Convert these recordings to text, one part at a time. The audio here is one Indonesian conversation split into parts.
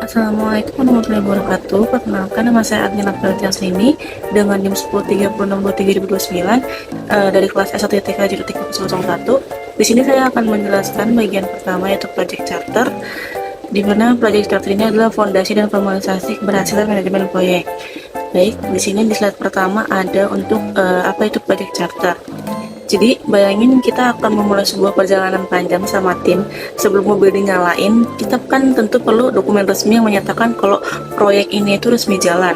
Assalamualaikum warahmatullahi wabarakatuh. Perkenalkan, nama saya Agni Napeltian Srini dengan NIM 103623 dari kelas S1 ITK Jurutik 01. Di sini saya akan menjelaskan bagian pertama yaitu Project Charter, di mana Project Charter ini adalah fondasi dan formalisasi keberhasilan manajemen proyek. Baik, di sini di slide pertama ada untuk apa itu Project Charter. Jadi bayangin kita akan memulai sebuah perjalanan panjang sama tim. Sebelum mobil dinyalain, kita kan tentu perlu dokumen resmi yang menyatakan kalau proyek ini itu resmi jalan.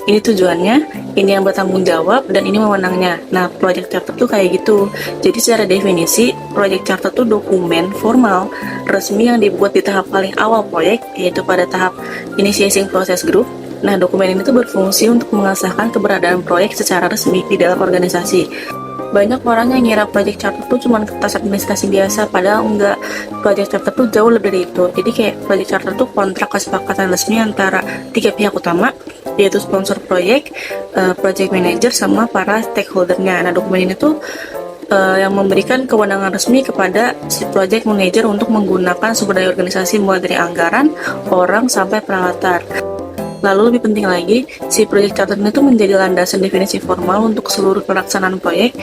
Ini tujuannya, ini yang bertanggung jawab, dan ini wewenangnya. Nah, Project Charter tuh kayak gitu. Jadi secara definisi, Project Charter tuh dokumen formal resmi yang dibuat di tahap paling awal proyek, yaitu pada tahap initiating process group. Nah, dokumen ini tuh berfungsi untuk mengesahkan keberadaan proyek secara resmi di dalam organisasi. Banyak orang yang ngira Project Charter tuh cuma kertas administrasi biasa, padahal enggak. Project Charter tuh jauh lebih dari itu. Jadi kayak Project Charter tuh kontrak kesepakatan resmi antara tiga pihak utama, yaitu sponsor proyek, project manager, sama para stakeholdernya. Nah, dokumen ini tuh yang memberikan kewenangan resmi kepada si project manager untuk menggunakan sumber daya organisasi mulai dari anggaran, orang, sampai peralatan. Lalu lebih penting lagi, si Project Charter itu menjadi landasan definisi formal untuk seluruh pelaksanaan proyek.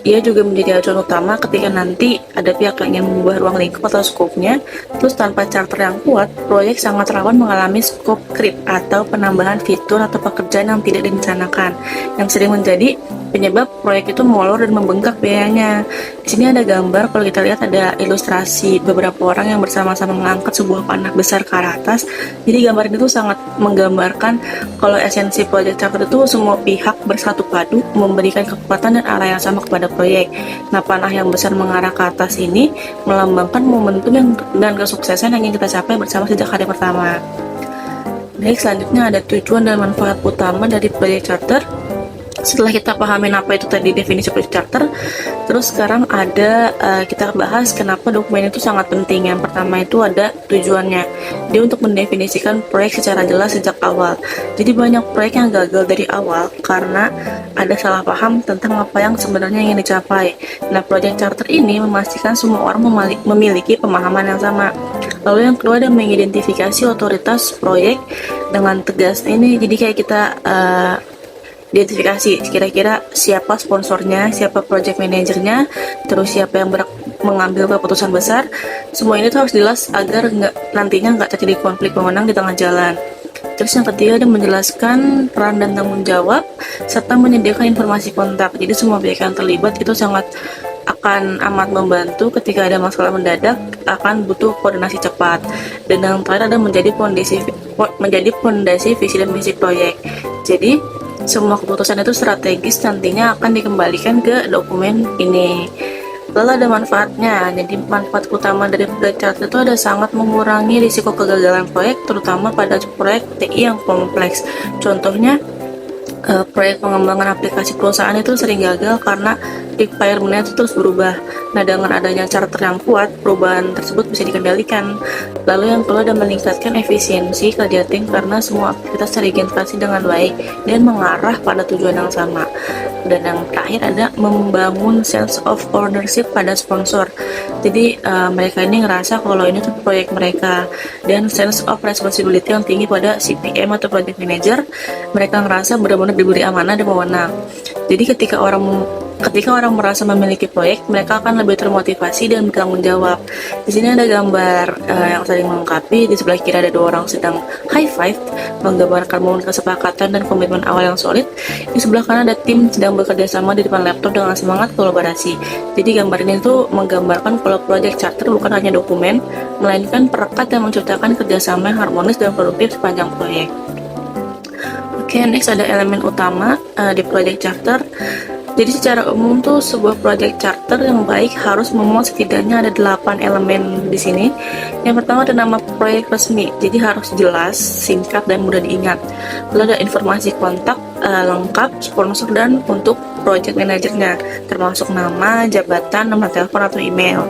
Ia juga menjadi acuan utama ketika nanti ada pihak yang ingin mengubah ruang lingkup atau skopnya. Terus tanpa charter yang kuat, proyek sangat rawan mengalami skop creep atau penambahan fitur atau pekerjaan yang tidak direncanakan, yang sering menjadi penyebab proyek itu molor dan membengkak biayanya. Di sini ada gambar, kalau kita lihat ada ilustrasi beberapa orang yang bersama-sama mengangkat sebuah panah besar ke arah atas. Jadi gambar ini tuh sangat menggambarkan kalau esensi Project Charter itu semua pihak bersatu padu memberikan kekuatan dan arah yang sama kepada proyek. Nah, panah yang besar mengarah ke atas ini melambangkan momentum dan kesuksesan yang ingin kita capai bersama sejak hari pertama. Baik, selanjutnya ada tujuan dan manfaat utama dari Project Charter. Setelah kita pahamin apa itu tadi definisi Project Charter, terus sekarang ada kita bahas kenapa dokumen itu sangat penting. Yang pertama itu ada tujuannya. Dia untuk mendefinisikan proyek secara jelas sejak awal. Jadi banyak proyek yang gagal dari awal karena ada salah paham tentang apa yang sebenarnya ingin dicapai. Nah, Project Charter ini memastikan semua orang memiliki pemahaman yang sama. Lalu yang kedua ada mengidentifikasi otoritas proyek dengan tegas. Ini jadi kayak kita identifikasi kira-kira siapa sponsornya, siapa project manajernya, terus siapa yang mengambil keputusan besar. Semua ini tuh harus jelas agar nantinya nggak terjadi konflik wewenang di tengah jalan. Terus yang ketiga ada menjelaskan peran dan tanggung jawab serta menyediakan informasi kontak. Jadi semua pihak yang terlibat itu sangat akan amat membantu ketika ada masalah mendadak, akan butuh koordinasi cepat. Dan yang terakhir ada menjadi fondasi visi dan misi proyek. Jadi semua keputusan itu strategis nantinya akan dikembalikan ke dokumen ini. Lalu ada manfaatnya. Jadi manfaat utama dari Project Charter itu ada sangat mengurangi risiko kegagalan proyek, terutama pada proyek TI yang kompleks. Contohnya proyek pengembangan aplikasi perusahaan itu sering gagal karena requirement-nya itu terus berubah. Nah, dengan adanya charter yang kuat, perubahan tersebut bisa dikendalikan. Lalu yang kedua ada meningkatkan efisiensi kerja tim karena semua aktivitas terintegrasi dengan baik dan mengarah pada tujuan yang sama. Dan yang terakhir ada membangun sense of ownership pada sponsor. Jadi mereka ini ngerasa kalau ini tuh proyek mereka, dan sense of responsibility yang tinggi pada CPM atau project manager. Mereka ngerasa benar-benar diberi amanah dan wewenang. Jadi ketika orang merasa memiliki proyek, mereka akan lebih termotivasi dan bertanggung jawab. Di sini ada gambar yang saling melengkapi. Di sebelah kiri ada dua orang sedang high five, menggambarkan momen kesepakatan dan komitmen awal yang solid. Di sebelah kanan ada tim sedang bekerja sama di depan laptop dengan semangat kolaborasi. Jadi gambar ini tuh menggambarkan kalau Project Charter bukan hanya dokumen, melainkan perekat yang menciptakan kerjasama yang harmonis dan produktif sepanjang proyek. Oke, next ada elemen utama di Project Charter. Jadi secara umum tuh sebuah project charter yang baik harus memuat setidaknya ada 8 elemen di sini. Yang pertama ada nama proyek resmi, jadi harus jelas, singkat, dan mudah diingat. Lalu ada informasi kontak lengkap, sponsor, dan untuk project manajernya, termasuk nama, jabatan, nomor telepon, atau email.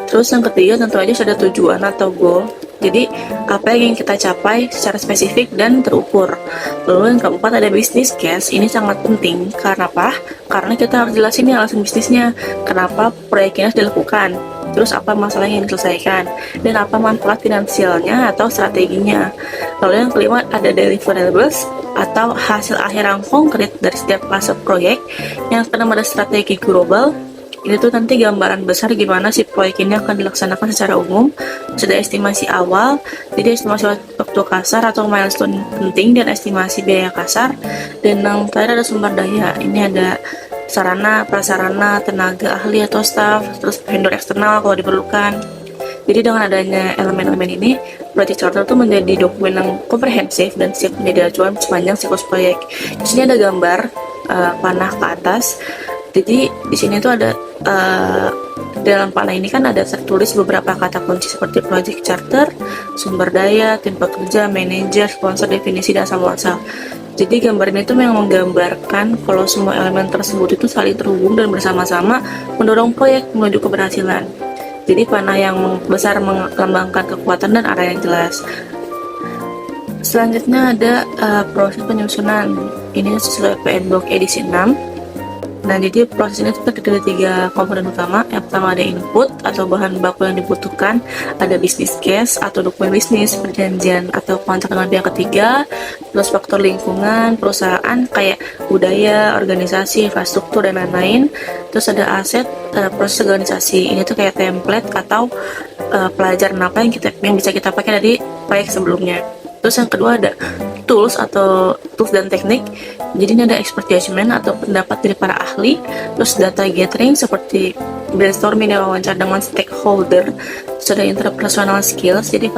Terus yang ketiga tentu aja ada tujuan atau goal. Jadi apa yang ingin kita capai secara spesifik dan terukur. Lalu yang keempat ada bisnis case. Ini sangat penting. Karena apa? Karena kita harus jelasin nih alasan bisnisnya. Kenapa proyek ini harus dilakukan. terus apa masalah yang diselesaikan, dan apa manfaat finansialnya atau strateginya. Lalu yang kelima ada deliverables atau hasil akhir yang konkret dari setiap fase proyek. Yang keenam ada strategi global. Ini tuh nanti gambaran besar gimana si proyek ini akan dilaksanakan secara umum. Sudah estimasi awal, jadi estimasi waktu kasar atau milestone penting, dan estimasi biaya kasar. Dan yang terakhir ada sumber daya. Ini ada sarana, prasarana, tenaga ahli atau staff, terus vendor eksternal kalau diperlukan. Jadi dengan adanya elemen-elemen ini, project charter itu menjadi dokumen yang komprehensif dan siap menjadi acuan sepanjang siklus proyek. Di sini ada gambar panah ke atas. Jadi di sini tuh ada dalam panah ini kan ada tertulis beberapa kata kunci seperti project charter, sumber daya, tim pekerja, manajer, sponsor, definisi, dan samuasal. Jadi gambar ini tuh memang menggambarkan kalau semua elemen tersebut itu saling terhubung dan bersama-sama mendorong proyek menuju keberhasilan. Jadi panah yang besar melambangkan kekuatan dan arah yang jelas. Selanjutnya ada proses penyusunan. Ini sesuai PN Book edisi 6. Nah, jadi proses ini terdiri dari 3 komponen utama. Yang pertama ada input atau bahan baku yang dibutuhkan, ada business case atau dokumen bisnis, perjanjian atau kontrak dengan pihak ketiga, terus faktor lingkungan, perusahaan kayak budaya, organisasi, infrastruktur, dan lain-lain. Terus ada aset, proses organisasi. Ini tuh kayak template atau pelajaran apa yang bisa kita pakai dari proyek sebelumnya. Terus yang kedua ada tools dan teknik. Jadi ini ada expert judgment atau pendapat dari para ahli. Terus data gathering seperti brainstorming dan wawancara dengan stakeholder. Terus ada interpersonal skills, jadi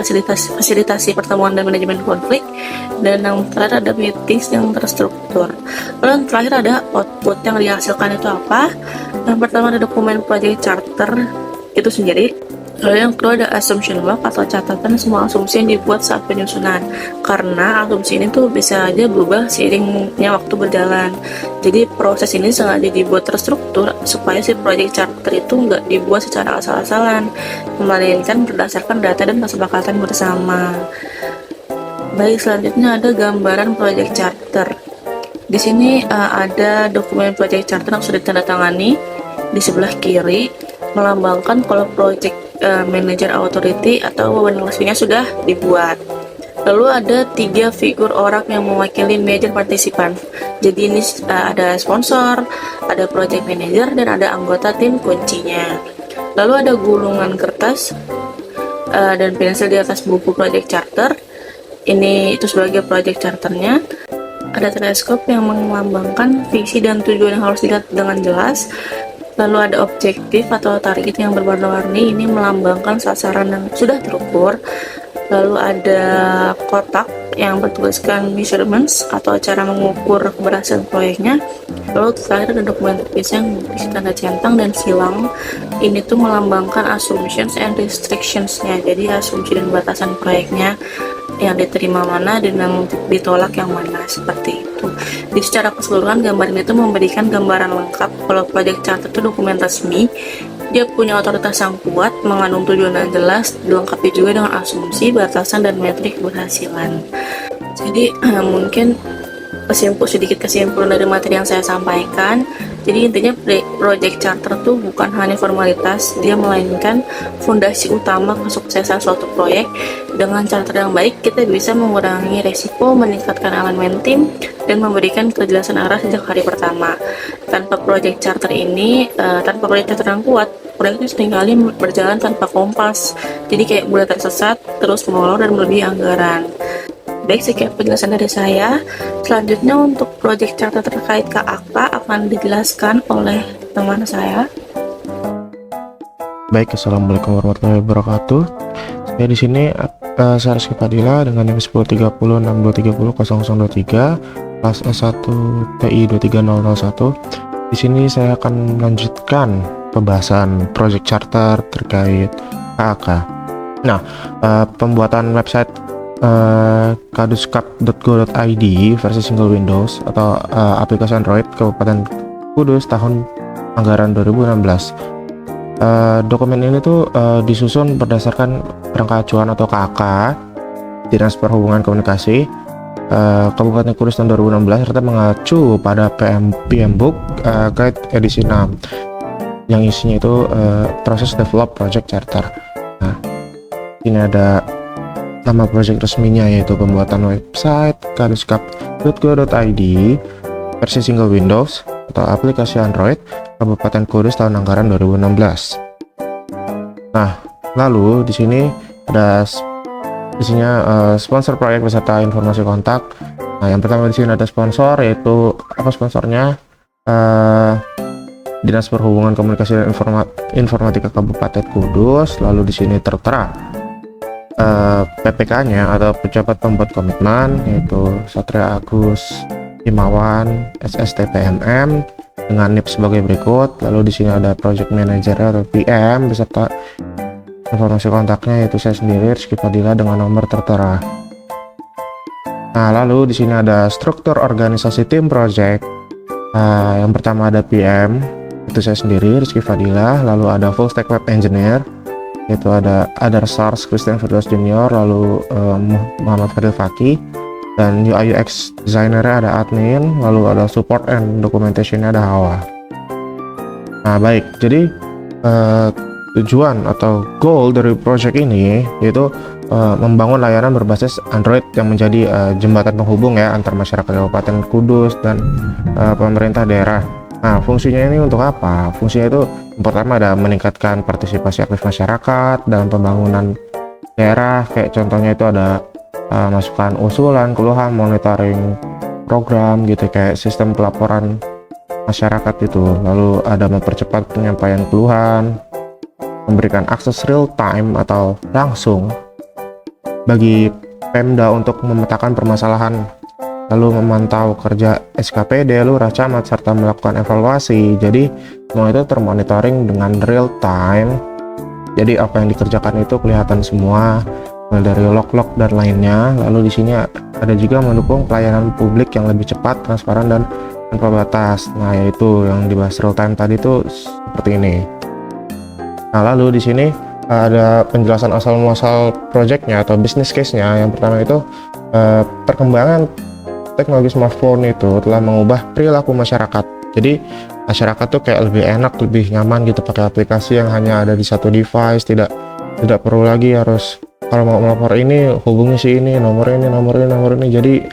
fasilitasi pertemuan dan manajemen konflik. Dan yang terakhir ada meetings yang terstruktur. Lalu yang terakhir ada output yang dihasilkan itu apa. Yang pertama ada dokumen project charter itu sendiri. Lalu yang kedua ada assumption log atau catatan semua asumsi yang dibuat saat penyusunan, karena asumsi ini tuh bisa aja berubah seiringnya waktu berjalan. Jadi proses ini sengaja dibuat terstruktur supaya si project charter itu nggak dibuat secara asal-asalan, melainkan berdasarkan data dan kesepakatan bersama. Baik, selanjutnya ada gambaran project charter. Di sini ada dokumen project charter yang sudah ditandatangani. Di sebelah kiri melambangkan kalau project manager authority atau wewenang resminya sudah dibuat. Lalu ada 3 figur orang yang mewakili major partisipan. Jadi ini ada sponsor, ada project manager, dan ada anggota tim kuncinya. Lalu ada gulungan kertas dan pensil di atas buku project charter. Ini itu sebagai project charternya. Ada teleskop yang melambangkan visi dan tujuan yang harus dilihat dengan jelas. Lalu ada objektif atau target yang berwarna-warni, ini melambangkan sasaran yang sudah terukur. Lalu ada kotak yang bertuliskan measurements atau cara mengukur keberhasilan proyeknya. Lalu terakhir ada dokumen terpisah yang berisi tanda centang dan silang. Ini tuh melambangkan assumptions and restrictions-nya. Jadi asumsi dan batasan proyeknya, yang diterima mana dan yang ditolak yang mana, seperti itu. Jadi secara keseluruhan gambar ini tuh memberikan gambaran lengkap kalau project charter itu dokumen resmi. Dia punya otoritas yang kuat, mengandung tujuan yang jelas, dilengkapi juga dengan asumsi, batasan, dan metrik keberhasilan. Jadi mungkin sedikit kesimpulan dari materi yang saya sampaikan. Jadi intinya project charter tuh bukan hanya formalitas, dia melainkan fondasi utama kesuksesan suatu proyek. Dengan charter yang baik, kita bisa mengurangi resiko, meningkatkan elemen tim, dan memberikan kejelasan arah sejak hari pertama. Tanpa project charter yang kuat, proyek itu seringkali berjalan tanpa kompas. Jadi kayak mulai tersesat, terus molor, dan melebihi anggaran. Baik, sekian penjelasan dari saya. Selanjutnya untuk project charter terkait KAK akan dijelaskan oleh teman saya. Baik, assalamualaikum warahmatullahi wabarakatuh. Saya di sini saya Rizky Padilla dengan NIM 103062300023 kelas S1 TI 23001. Di sini saya akan melanjutkan pembahasan project charter terkait KAK. Nah, pembuatan website kaduskap.go.id versi single Windows atau aplikasi Android Kabupaten Kudus tahun anggaran 2016. Dokumen ini tuh disusun berdasarkan kerangka acuan atau KAK Dinas Perhubungan Komunikasi Kabupaten Kudus tahun 2016 serta mengacu pada PM Book Guide edisi 6. yang isinya itu proses develop project charter. Nah, ini ada nama project resminya yaitu pembuatan website kaduskap.go.id versi single Windows atau aplikasi Android Kabupaten Kudus tahun anggaran 2016. Nah, lalu di sini ada isinya sponsor proyek beserta informasi kontak. Nah, yang pertama di sini ada sponsor, yaitu apa sponsornya? Dinas Perhubungan Komunikasi dan Informatika Kabupaten Kudus. Lalu di sini tertera PPK-nya atau pejabat pembuat komitmen, yaitu Satria Agus Himawan SSTPMM dengan NIP sebagai berikut. Lalu di sini ada project manager atau PM beserta informasi kontaknya, yaitu saya sendiri Rizky Fadila dengan nomor tertera. Nah, lalu di sini ada struktur organisasi tim project. Yang pertama ada PM, itu saya sendiri Rizky Fadila. Lalu ada full stack web engineer, yaitu ada Sars Christian Firdaus Junior, lalu Muhammad Fadil Faki, dan UI UX designer ada admin, lalu ada support and documentation ada Hawa. Nah, baik, jadi tujuan atau goal dari project ini yaitu membangun layanan berbasis Android yang menjadi jembatan penghubung ya antar masyarakat Kabupaten Kudus dan pemerintah daerah. Nah, fungsinya ini untuk apa? Fungsinya itu yang pertama ada meningkatkan partisipasi aktif masyarakat dalam pembangunan daerah, kayak contohnya itu ada masukan usulan, keluhan, monitoring program gitu, kayak sistem pelaporan masyarakat itu. Lalu ada mempercepat penyampaian keluhan, memberikan akses real time atau langsung bagi Pemda untuk memetakan permasalahan, lalu memantau kerja SKPD, lurah, camat, serta melakukan evaluasi. Jadi semua itu termonitoring dengan real time. Jadi apa yang dikerjakan itu kelihatan semua, mulai dari log-log dan lainnya. Lalu di sini ada juga mendukung pelayanan publik yang lebih cepat, transparan, dan tanpa batas. Nah, yaitu yang dibahas real time tadi itu seperti ini. Nah, lalu di sini ada penjelasan asal muasal projectnya atau business case-nya. Yang pertama itu perkembangan teknologi smartphone itu telah mengubah perilaku masyarakat. Jadi masyarakat tuh kayak lebih enak, lebih nyaman gitu pakai aplikasi yang hanya ada di satu device, tidak perlu lagi harus kalau mau melapor ini hubungi si ini, nomor ini, jadi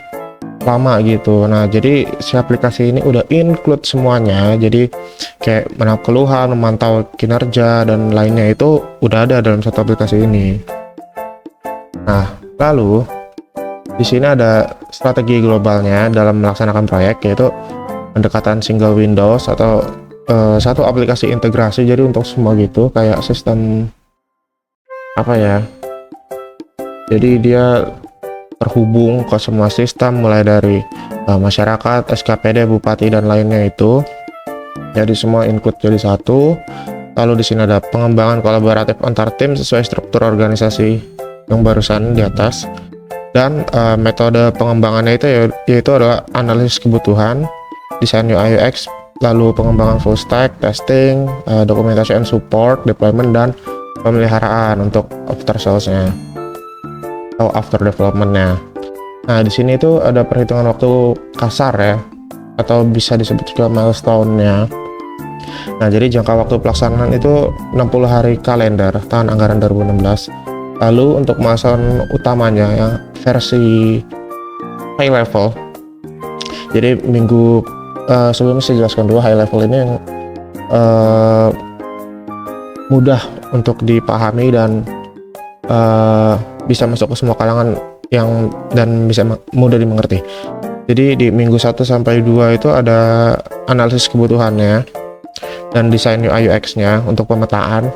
lama gitu. Nah, jadi si aplikasi ini udah include semuanya, jadi kayak menangkap keluhan, memantau kinerja dan lainnya itu udah ada dalam satu aplikasi ini. Nah, lalu di sini ada strategi globalnya dalam melaksanakan proyek, yaitu pendekatan single Windows atau satu aplikasi integrasi. Jadi untuk semua gitu kayak sistem apa ya, jadi dia terhubung ke semua sistem mulai dari masyarakat, SKPD, bupati dan lainnya itu. Jadi semua include jadi satu. Lalu di sini ada pengembangan kolaboratif antar tim sesuai struktur organisasi yang barusan di atas. Dan metode pengembangannya itu yaitu adalah analisis kebutuhan, desain UI UX, lalu pengembangan full stack, testing, dokumentasi and support, deployment, dan pemeliharaan untuk after sales-nya atau after development-nya. Nah, di sini itu ada perhitungan waktu kasar ya, atau bisa disebut juga milestone-nya. Nah, jadi jangka waktu pelaksanaan itu 60 hari kalender tahun anggaran 2016. Lalu untuk milestone utamanya yang versi high level, jadi minggu sebelumnya saya jelaskan dulu high level ini yang mudah untuk dipahami dan bisa masuk ke semua kalangan dan bisa mudah dimengerti. Jadi di minggu 1 sampai 2 itu ada analisis kebutuhannya dan desain UI UX-nya untuk pemetaan.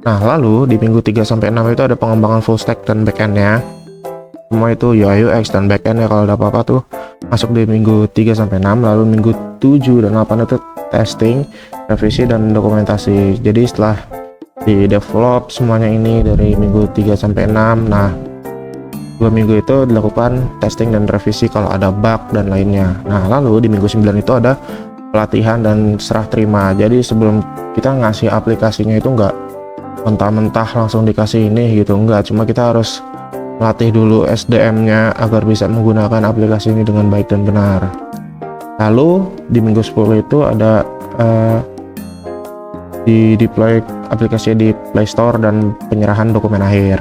Nah, lalu di minggu 3 sampai 6 itu ada pengembangan full stack dan backend-nya. Semua itu UI UX dan backend-nya kalau ada apa-apa tuh masuk di minggu 3 sampai 6. Lalu minggu 7 dan 8 itu testing, revisi dan dokumentasi. Jadi setelah di develop semuanya ini dari minggu 3 sampai 6, nah 2 minggu itu dilakukan testing dan revisi kalau ada bug dan lainnya. Nah, lalu di minggu 9 itu ada pelatihan dan serah terima. Jadi sebelum kita ngasih aplikasinya itu nggak mentah-mentah langsung dikasih ini gitu, enggak, cuma kita harus melatih dulu SDM-nya agar bisa menggunakan aplikasi ini dengan baik dan benar. Lalu di minggu 10 itu ada di deploy aplikasi di Play Store dan penyerahan dokumen akhir.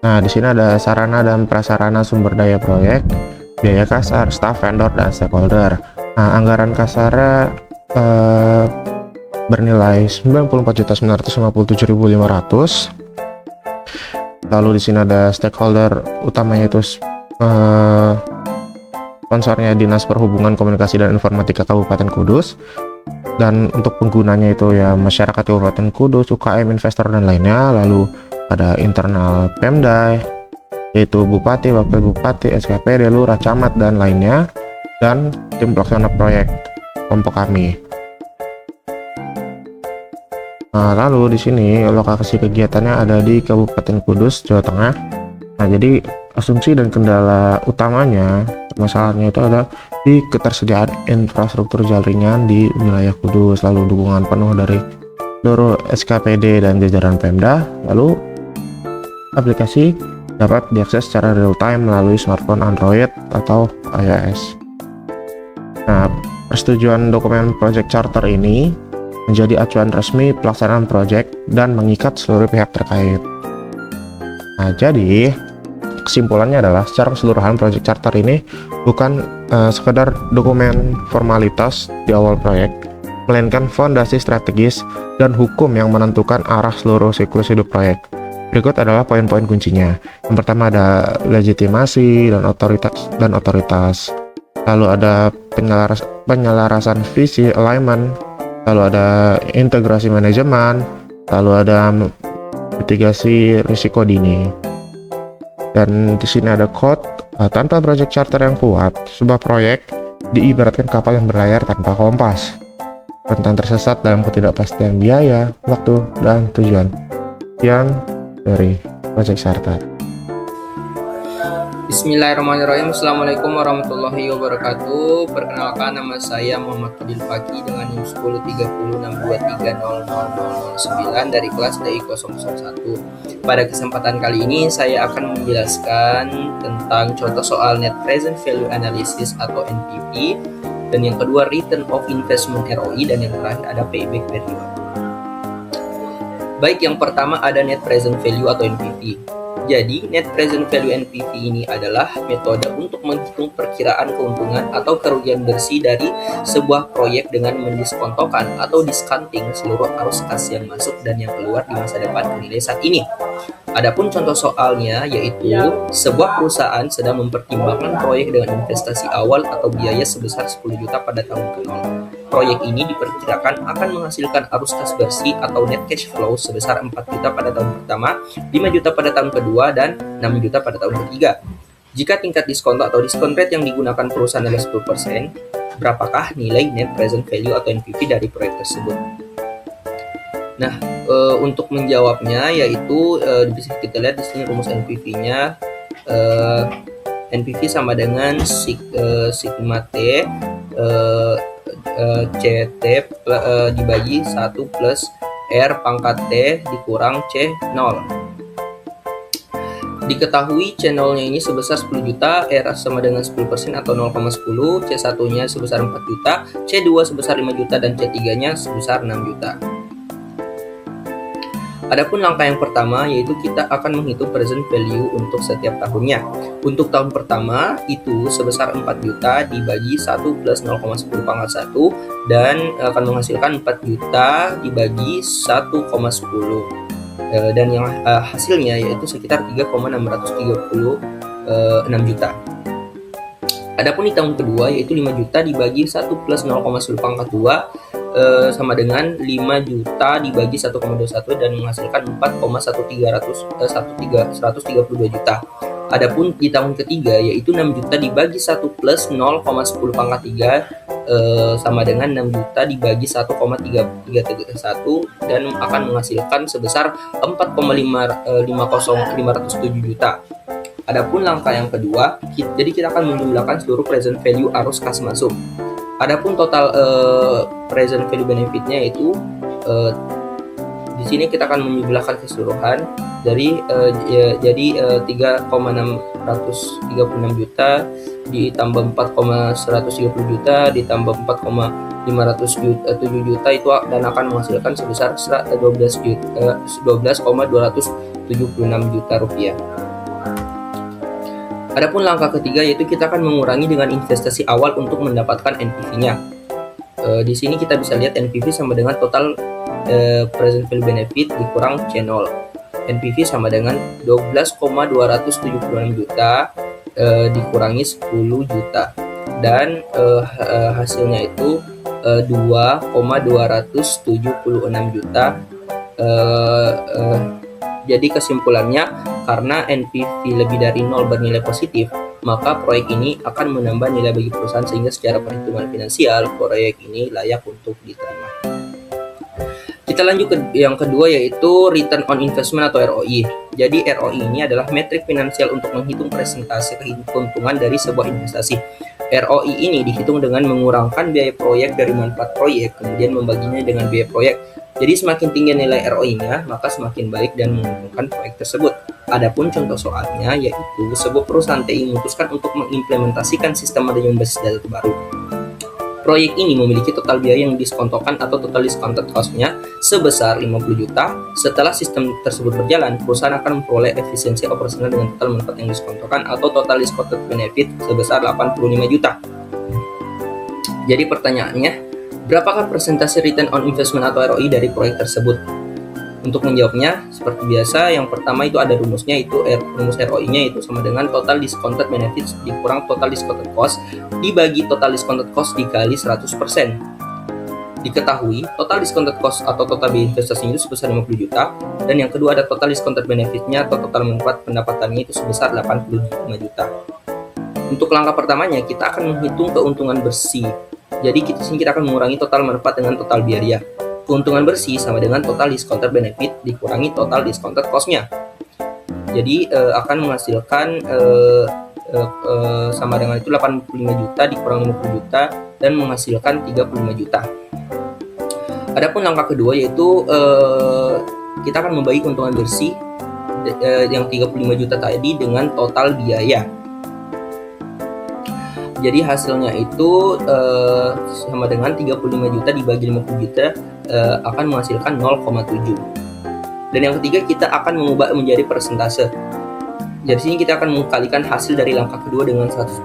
Nah, di sini ada sarana dan prasarana sumber daya proyek, biaya kasar, staf, vendor, dan stakeholder. Nah, anggaran kasarnya bernilai 94.957.500. Lalu di sini ada stakeholder utamanya itu sponsornya Dinas Perhubungan Komunikasi dan Informatika Kabupaten Kudus, dan untuk penggunanya itu ya masyarakat Kabupaten Kudus, UKM, investor, dan lainnya. Lalu ada internal Pemda, yaitu Bupati, Wakil Bupati, SKPD, Lurah, Camat, dan lainnya, dan tim pelaksana proyek kelompok kami. Nah, lalu di sini lokasi kegiatannya ada di Kabupaten Kudus, Jawa Tengah. Nah, jadi asumsi dan kendala utamanya, masalahnya itu ada di ketersediaan infrastruktur jaringan di wilayah Kudus, lalu dukungan penuh dari seluruh SKPD dan jajaran Pemda, lalu aplikasi dapat diakses secara real time melalui smartphone Android atau iOS. Nah, persetujuan dokumen project charter ini menjadi acuan resmi pelaksanaan project dan mengikat seluruh pihak terkait. Nah, jadi kesimpulannya adalah secara keseluruhan project charter ini bukan sekedar dokumen formalitas di awal proyek, melainkan fondasi strategis dan hukum yang menentukan arah seluruh siklus hidup proyek. Berikut adalah poin-poin kuncinya. Yang pertama ada legitimasi dan otoritas. Lalu ada penyelarasan visi, alignment. Lalu ada integrasi manajemen. Lalu ada mitigasi risiko dini. Dan di sini ada quote, tanpa project charter yang kuat, sebuah proyek diibaratkan kapal yang berlayar tanpa kompas, rentan tersesat dalam ketidakpastian biaya, waktu, dan tujuan. Sekian dari project charter. Bismillahirrahmanirrahim. Assalamualaikum warahmatullahi wabarakatuh. Perkenalkan, nama saya Muhammad Fadil Fakih dengan NIM 103062300009 dari kelas DI 001. Pada kesempatan kali ini saya akan menjelaskan tentang contoh soal Net Present Value Analysis atau NPV, dan yang kedua Return of Investment ROI, dan yang terakhir ada Payback Period. Baik, yang pertama ada Net Present Value atau NPV. Jadi, Net Present Value NPV ini adalah metode untuk menghitung perkiraan keuntungan atau kerugian bersih dari sebuah proyek dengan mendiskontokan atau discounting seluruh arus kas yang masuk dan yang keluar di masa depan ke nilai saat ini. Adapun contoh soalnya yaitu sebuah perusahaan sedang mempertimbangkan proyek dengan investasi awal atau biaya sebesar 10 juta pada tahun ke-0. Proyek ini diperkirakan akan menghasilkan arus kas bersih atau net cash flow sebesar 4 juta pada tahun pertama, 5 juta pada tahun kedua, dan 6 juta pada tahun ketiga. Jika tingkat diskonto atau diskon rate yang digunakan perusahaan adalah 10%, berapakah nilai net present value atau NPV dari proyek tersebut? Nah, untuk menjawabnya yaitu bisa kita lihat di sini rumus NPV-nya. NPV sama dengan sigma T CT dibagi 1 plus R pangkat T dikurang C0. Diketahui C0-nya ini sebesar 10 juta, R sama dengan 10% atau 0,10, C1-nya sebesar 4 juta, C2 sebesar 5 juta, dan C3-nya sebesar 6 juta. Adapun langkah yang pertama yaitu kita akan menghitung present value untuk setiap tahunnya. Untuk tahun pertama itu sebesar 4 juta dibagi 1 plus 0,10 pangkat 1 dan akan menghasilkan 4 juta dibagi 1,10 dan yang hasilnya yaitu sekitar 3,636 juta. Adapun di tahun kedua yaitu 5 juta dibagi 1 plus 0,10 pangkat 2 sama dengan 5 juta dibagi 1,21 dan menghasilkan 4,132 juta. Adapun di tahun ketiga yaitu 6 juta dibagi 1 plus 0,10 pangkat 3 sama dengan 6 juta dibagi 1,331 dan akan menghasilkan sebesar 4,507 juta. Adapun langkah yang kedua, jadi kita akan menjumlahkan seluruh present value arus kas masuk. Adapun total present value benefitnya itu di sini kita akan menjumlahkan keseluruhan dari jadi 3,636 juta ditambah 4,130 juta, ditambah 4,507 juta itu dan akan menghasilkan sebesar 12,276 juta rupiah. Adapun langkah ketiga yaitu kita akan mengurangi dengan investasi awal untuk mendapatkan NPV-nya. Di sini kita bisa lihat NPV sama dengan total present value benefit dikurang C0. NPV sama dengan 12,276 juta dikurangi 10 juta dan hasilnya itu 2,276 juta. Jadi kesimpulannya, karena NPV lebih dari 0 bernilai positif, maka proyek ini akan menambah nilai bagi perusahaan sehingga secara perhitungan finansial proyek ini layak untuk diterima. Kita lanjut ke yang kedua yaitu return on investment atau ROI. Jadi ROI ini adalah metrik finansial untuk menghitung presentasi keuntungan dari sebuah investasi. ROI ini dihitung dengan mengurangkan biaya proyek dari manfaat proyek, kemudian membaginya dengan biaya proyek. Jadi semakin tinggi nilai ROI-nya, maka semakin baik dan menguntungkan proyek tersebut. Adapun contoh soalnya yaitu sebuah perusahaan TI memutuskan untuk mengimplementasikan sistem manajemen basis data terbaru. Proyek ini memiliki total biaya yang diskontokan atau total discounted cost-nya sebesar 50 juta. Setelah sistem tersebut berjalan, perusahaan akan memperoleh efisiensi operasional dengan total manfaat yang diskontokan atau total discounted benefit sebesar 85 juta. Jadi pertanyaannya, berapakah persentase return on investment atau ROI dari proyek tersebut? Untuk menjawabnya, seperti biasa, yang pertama itu ada rumusnya, itu rumus ROI-nya itu sama dengan total discounted benefits dikurang total discounted cost dibagi total discounted cost dikali 100%. Diketahui, total discounted cost atau total biaya investasinya itu sebesar 50 juta, dan yang kedua ada total discounted benefit-nya atau total manfaat pendapatannya itu sebesar 85 juta. Untuk langkah pertamanya, kita akan menghitung keuntungan bersih. Jadi kita akan mengurangi total manfaat dengan total biaya. Keuntungan bersih sama dengan total discounted benefit dikurangi total discounted cost-nya. Jadi akan menghasilkan sama dengan itu 85 juta dikurang 50 juta dan menghasilkan 35 juta. Adapun langkah kedua yaitu kita akan membagi keuntungan bersih yang 35 juta tadi dengan total biaya. Jadi hasilnya itu sama dengan 35 juta dibagi 50 juta akan menghasilkan 0,7. Dan yang ketiga kita akan mengubah menjadi persentase. Jadi sini kita akan mengkalikan hasil dari langkah kedua dengan 100%.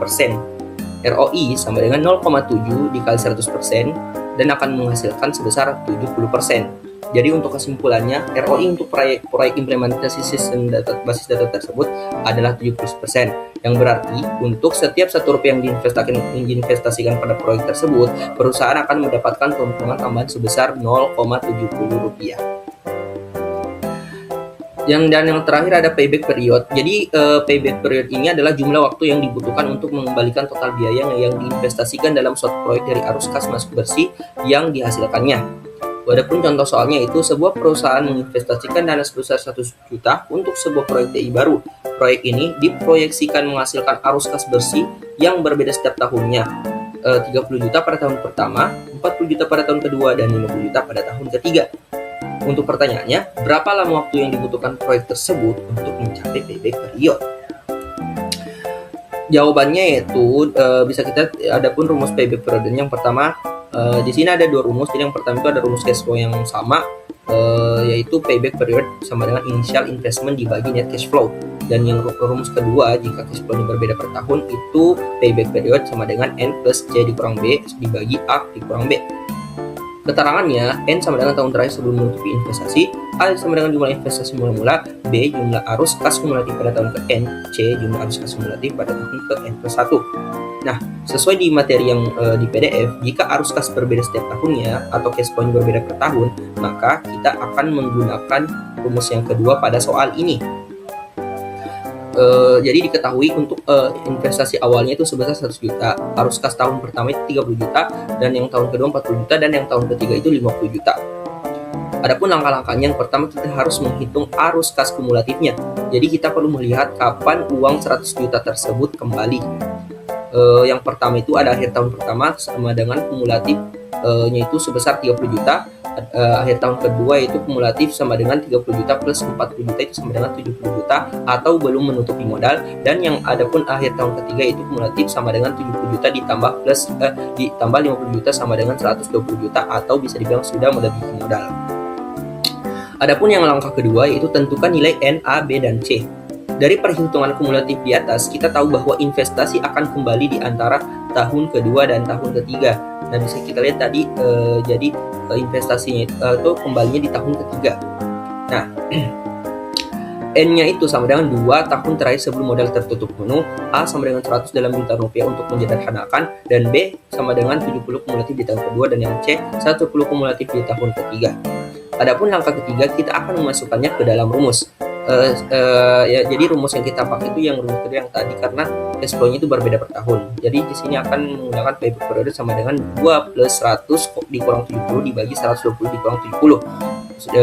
ROI sama dengan 0,7 dikali 100% dan akan menghasilkan sebesar 70%. Jadi untuk kesimpulannya, ROI untuk proyek implementasi sistem basis data tersebut adalah 70%, yang berarti untuk setiap 1 rupiah yang diinvestasikan pada proyek tersebut, perusahaan akan mendapatkan keuntungan tambahan sebesar 0,70 rupiah. Dan yang terakhir ada payback period. Jadi payback period ini adalah jumlah waktu yang dibutuhkan untuk mengembalikan total biaya yang diinvestasikan dalam suatu proyek dari arus kas masuk bersih yang dihasilkannya. Adapun contoh soalnya itu sebuah perusahaan menginvestasikan dana sebesar 100 juta untuk sebuah proyek TI baru. Proyek ini diproyeksikan menghasilkan arus kas bersih yang berbeda setiap tahunnya. 30 juta pada tahun pertama, 40 juta pada tahun kedua, dan 50 juta pada tahun ketiga. Untuk pertanyaannya, berapa lama waktu yang dibutuhkan proyek tersebut untuk mencapai payback period? Jawabannya yaitu bisa kita adapun rumus payback period yang pertama. Di sini ada 2 rumus. Jadi yang pertama itu ada rumus cash flow yang sama, yaitu payback period sama dengan initial investment dibagi net cash flow. Dan yang rumus kedua, jika cash flow berbeda per tahun, itu payback period sama dengan N plus C dikurang B dibagi A dikurang B. Keterangannya, N sama dengan tahun terakhir sebelum menutupi investasi, A sama dengan jumlah investasi mula-mula, B jumlah arus kas kumulatif pada tahun ke N, C jumlah arus kas kumulatif pada tahun ke N plus 1. Nah, sesuai di materi yang di PDF, jika arus kas berbeda setiap tahunnya atau cash flow berbeda per tahun, maka kita akan menggunakan rumus yang kedua pada soal ini. Jadi diketahui untuk investasi awalnya itu sebesar 100 juta, arus kas tahun pertama itu 30 juta, dan yang tahun kedua 40 juta, dan yang tahun ketiga itu 50 juta. Adapun langkah-langkahnya, yang pertama kita harus menghitung arus kas kumulatifnya. Jadi kita perlu melihat kapan uang 100 juta tersebut kembali. Yang pertama itu ada akhir tahun pertama sama dengan kumulatifnya itu sebesar 30 juta, akhir tahun kedua itu kumulatif sama dengan 30 juta plus 40 juta itu sama dengan 70 juta atau belum menutupi modal, dan yang adapun akhir tahun ketiga itu kumulatif sama dengan 70 juta ditambah 50 juta sama dengan 120 juta atau bisa dibilang sudah melebihi modal. Adapun yang langkah kedua yaitu tentukan nilai N, A, B, dan C. Dari perhitungan kumulatif di atas, kita tahu bahwa investasi akan kembali di antara tahun kedua dan tahun ketiga. Nah, bisa kita lihat tadi, jadi investasinya itu kembalinya di tahun ketiga. Nah, N-nya itu sama dengan 2 tahun terakhir sebelum modal tertutup penuh, A sama dengan 100 dalam juta rupiah untuk menyederhanakan, dan B sama dengan 70 kumulatif di tahun kedua, dan yang C 110 kumulatif di tahun ketiga. Adapun langkah ketiga, kita akan memasukkannya ke dalam rumus. Jadi rumus yang kita pakai itu yang rumus kedua yang tadi, karena cash flow-nya itu berbeda per tahun. Jadi di sini akan menggunakan payback period sama dengan 2 plus 100 dikurang 70 dibagi 120 dikurang 70,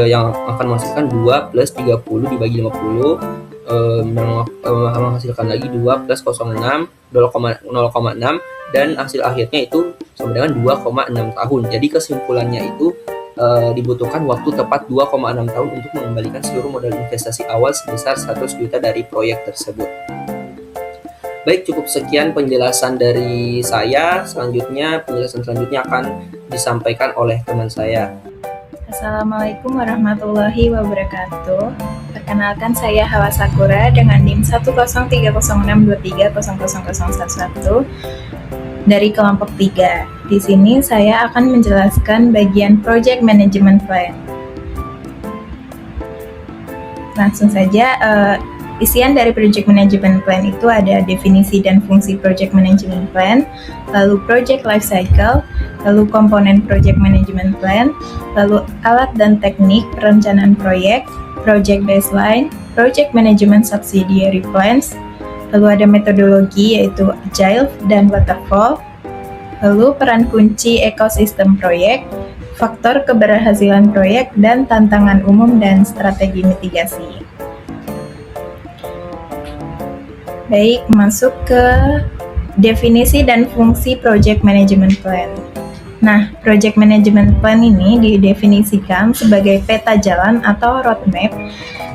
yang akan menghasilkan 2 plus 30 dibagi 50, menghasilkan lagi 2 plus 06 0,6, dan hasil akhirnya itu sama dengan 2,6 tahun. Jadi kesimpulannya itu dibutuhkan waktu tepat 2,6 tahun untuk mengembalikan seluruh modal investasi awal sebesar 100 juta dari proyek tersebut. Baik, cukup sekian penjelasan dari saya. Penjelasan selanjutnya akan disampaikan oleh teman saya. Assalamualaikum warahmatullahi wabarakatuh. Perkenalkan, saya Hawa Sakura dengan NIM 1030623000011 dari kelompok 3. Di sini saya akan menjelaskan bagian Project Management Plan. Langsung saja, isian dari Project Management Plan itu ada definisi dan fungsi Project Management Plan, lalu Project Life Cycle, lalu komponen Project Management Plan, lalu alat dan teknik perencanaan proyek, Project Baseline, Project Management Subsidiary Plans, lalu ada metodologi yaitu Agile dan Waterfall, lalu peran kunci ekosistem proyek, faktor keberhasilan proyek, dan tantangan umum dan strategi mitigasi. Baik, masuk ke definisi dan fungsi Project Management Plan. Nah, Project Management Plan ini didefinisikan sebagai peta jalan atau roadmap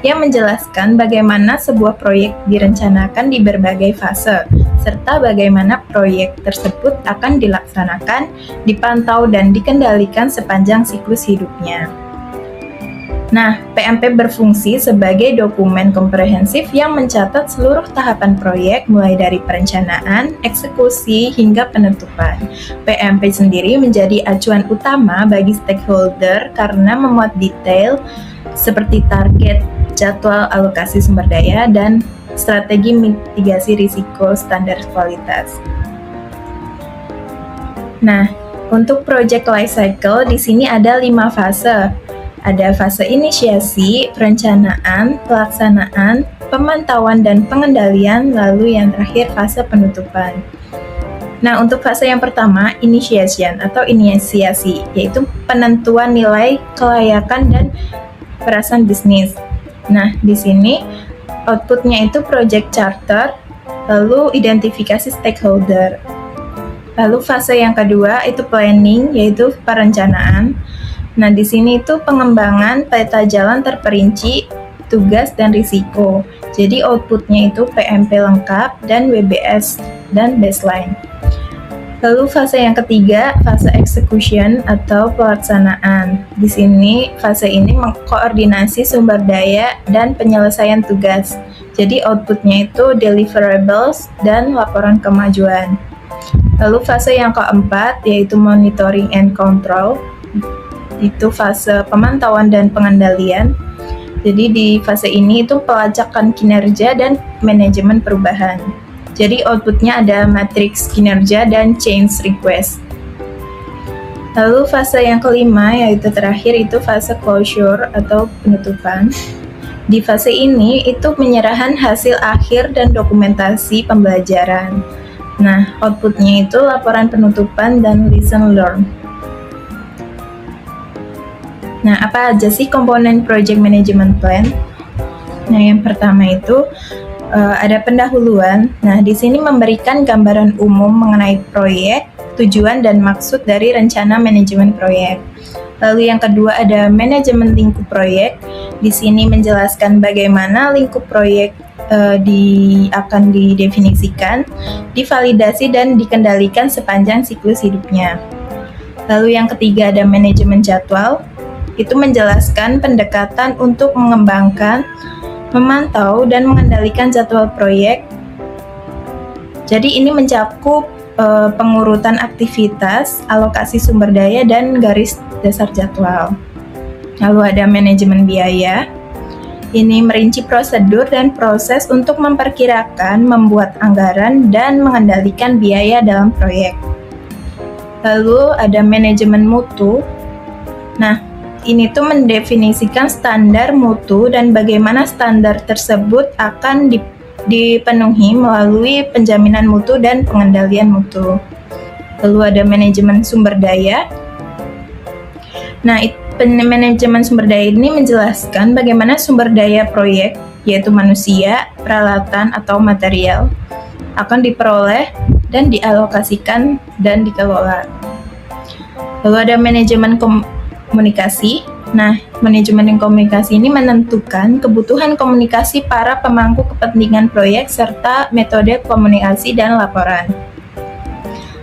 yang menjelaskan bagaimana sebuah proyek direncanakan di berbagai fase, serta bagaimana proyek tersebut akan dilaksanakan, dipantau, dan dikendalikan sepanjang siklus hidupnya. Nah, PMP berfungsi sebagai dokumen komprehensif yang mencatat seluruh tahapan proyek mulai dari perencanaan, eksekusi, hingga penutupan. PMP sendiri menjadi acuan utama bagi stakeholder karena memuat detail seperti target, jadwal alokasi sumber daya, dan strategi mitigasi risiko standar kualitas. Nah, untuk project life cycle di sini ada 5 fase. Ada fase inisiasi, perencanaan, pelaksanaan, pemantauan dan pengendalian, lalu yang terakhir fase penutupan. Nah, untuk fase yang pertama, initiation atau inisiasi, yaitu penentuan nilai, kelayakan, dan perasan bisnis. Nah, di sini outputnya itu project charter, lalu identifikasi stakeholder. Lalu fase yang kedua itu planning, yaitu perencanaan. Nah, di sini itu pengembangan peta jalan terperinci, tugas, dan risiko. Jadi outputnya itu PMP lengkap dan WBS dan baseline. Lalu fase yang ketiga, fase execution atau pelaksanaan. Di sini fase ini mengkoordinasi sumber daya dan penyelesaian tugas. Jadi outputnya itu deliverables dan laporan kemajuan. Lalu fase yang keempat yaitu monitoring and control. Itu fase pemantauan dan pengendalian. Jadi di fase ini itu pelacakan kinerja dan manajemen perubahan. Jadi outputnya ada matriks kinerja dan change request. Lalu fase yang kelima yaitu terakhir itu fase closure atau penutupan. Di fase ini itu penyerahan hasil akhir dan dokumentasi pembelajaran. Nah, outputnya itu laporan penutupan dan lesson learned. Nah, apa aja sih komponen Project Management Plan? Nah, yang pertama itu ada pendahuluan. Nah, di sini memberikan gambaran umum mengenai proyek, tujuan dan maksud dari rencana manajemen proyek. Lalu yang kedua ada manajemen lingkup proyek. Di sini menjelaskan bagaimana lingkup proyek akan didefinisikan, divalidasi dan dikendalikan sepanjang siklus hidupnya. Lalu yang ketiga ada manajemen jadwal. Itu menjelaskan pendekatan untuk mengembangkan, memantau dan mengendalikan jadwal proyek. Jadi ini mencakup pengurutan aktivitas, alokasi sumber daya, dan garis dasar jadwal. Lalu ada manajemen biaya. Ini merinci prosedur dan proses untuk memperkirakan, membuat anggaran, dan mengendalikan biaya dalam proyek. Lalu ada manajemen mutu. Nah, ini tuh mendefinisikan standar mutu dan bagaimana standar tersebut akan dipenuhi melalui penjaminan mutu dan pengendalian mutu. Lalu ada manajemen sumber daya. Nah, manajemen sumber daya ini menjelaskan bagaimana sumber daya proyek, yaitu manusia, peralatan, atau material, akan diperoleh dan dialokasikan dan dikelola. Lalu ada manajemen komunikasi. Nah, manajemen komunikasi ini menentukan kebutuhan komunikasi para pemangku kepentingan proyek serta metode komunikasi dan laporan.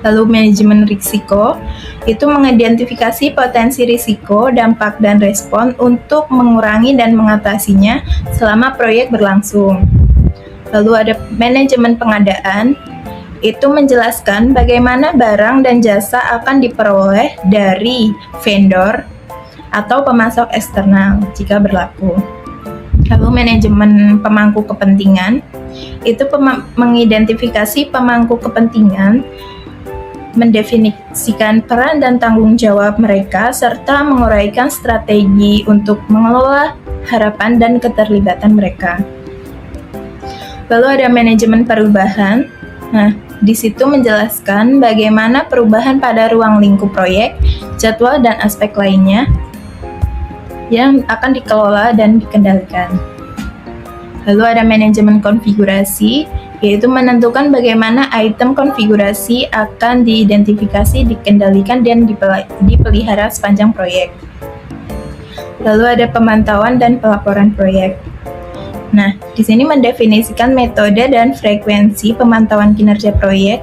Lalu manajemen risiko itu mengidentifikasi potensi risiko, dampak dan respon untuk mengurangi dan mengatasinya selama proyek berlangsung. Lalu ada manajemen pengadaan. Itu menjelaskan bagaimana barang dan jasa akan diperoleh dari vendor atau pemasok eksternal jika berlaku. Lalu manajemen pemangku kepentingan itu mengidentifikasi pemangku kepentingan, mendefinisikan peran dan tanggung jawab mereka serta menguraikan strategi untuk mengelola harapan dan keterlibatan mereka. Lalu ada manajemen perubahan. Nah, di situ menjelaskan bagaimana perubahan pada ruang lingkup proyek, jadwal dan aspek lainnya yang akan dikelola dan dikendalikan. Lalu ada manajemen konfigurasi, yaitu menentukan bagaimana item konfigurasi akan diidentifikasi, dikendalikan, dan dipelihara sepanjang proyek. Lalu ada pemantauan dan pelaporan proyek. Nah, di sini mendefinisikan metode dan frekuensi pemantauan kinerja proyek,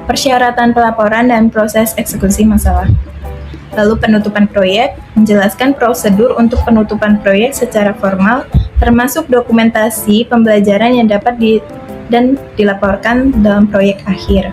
persyaratan pelaporan, dan proses eksekusi masalah. Lalu penutupan proyek, menjelaskan prosedur untuk penutupan proyek secara formal, termasuk dokumentasi pembelajaran yang dapat dan dilaporkan dalam proyek akhir.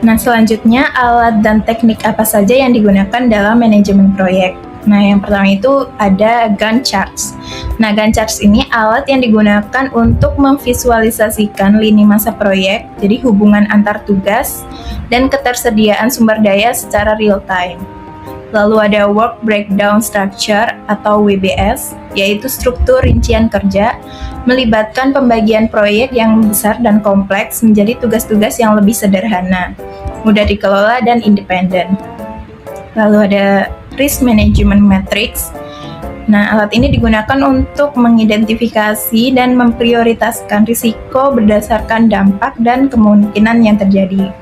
Nah, selanjutnya alat dan teknik apa saja yang digunakan dalam manajemen proyek. Nah, yang pertama itu ada Gantt charts. Nah, Gantt charts ini alat yang digunakan untuk memvisualisasikan lini masa proyek, jadi hubungan antar tugas dan ketersediaan sumber daya secara real time. Lalu ada Work Breakdown Structure atau WBS, yaitu struktur rincian kerja, melibatkan pembagian proyek yang besar dan kompleks menjadi tugas-tugas yang lebih sederhana, mudah dikelola dan independen. Lalu ada Risk Management Matrix. Nah, alat ini digunakan untuk mengidentifikasi dan memprioritaskan risiko berdasarkan dampak dan kemungkinan yang terjadi.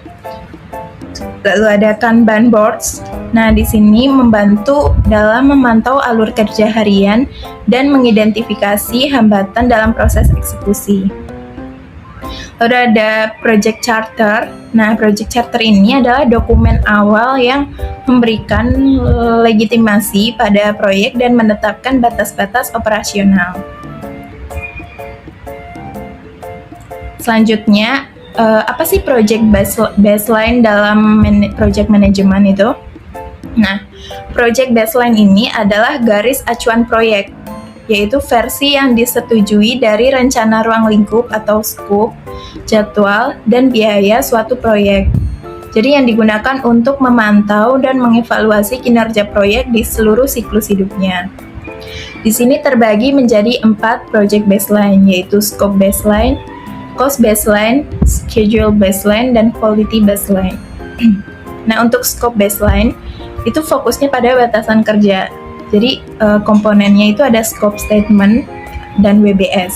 Lalu ada Kanban boards. Nah, di sini membantu dalam memantau alur kerja harian dan mengidentifikasi hambatan dalam proses eksekusi. Lalu ada project charter. Nah, project charter ini adalah dokumen awal yang memberikan legitimasi pada proyek dan menetapkan batas-batas operasional. Selanjutnya, apa sih project baseline dalam project management itu? Nah, project baseline ini adalah garis acuan proyek, yaitu versi yang disetujui dari rencana ruang lingkup atau scope, jadwal, dan biaya suatu proyek. Jadi yang digunakan untuk memantau dan mengevaluasi kinerja proyek di seluruh siklus hidupnya. Di sini terbagi menjadi 4 project baseline, yaitu scope baseline, cost baseline, schedule baseline, dan quality baseline. Nah, untuk scope baseline, itu fokusnya pada batasan kerja. Jadi komponennya itu ada scope statement dan WBS.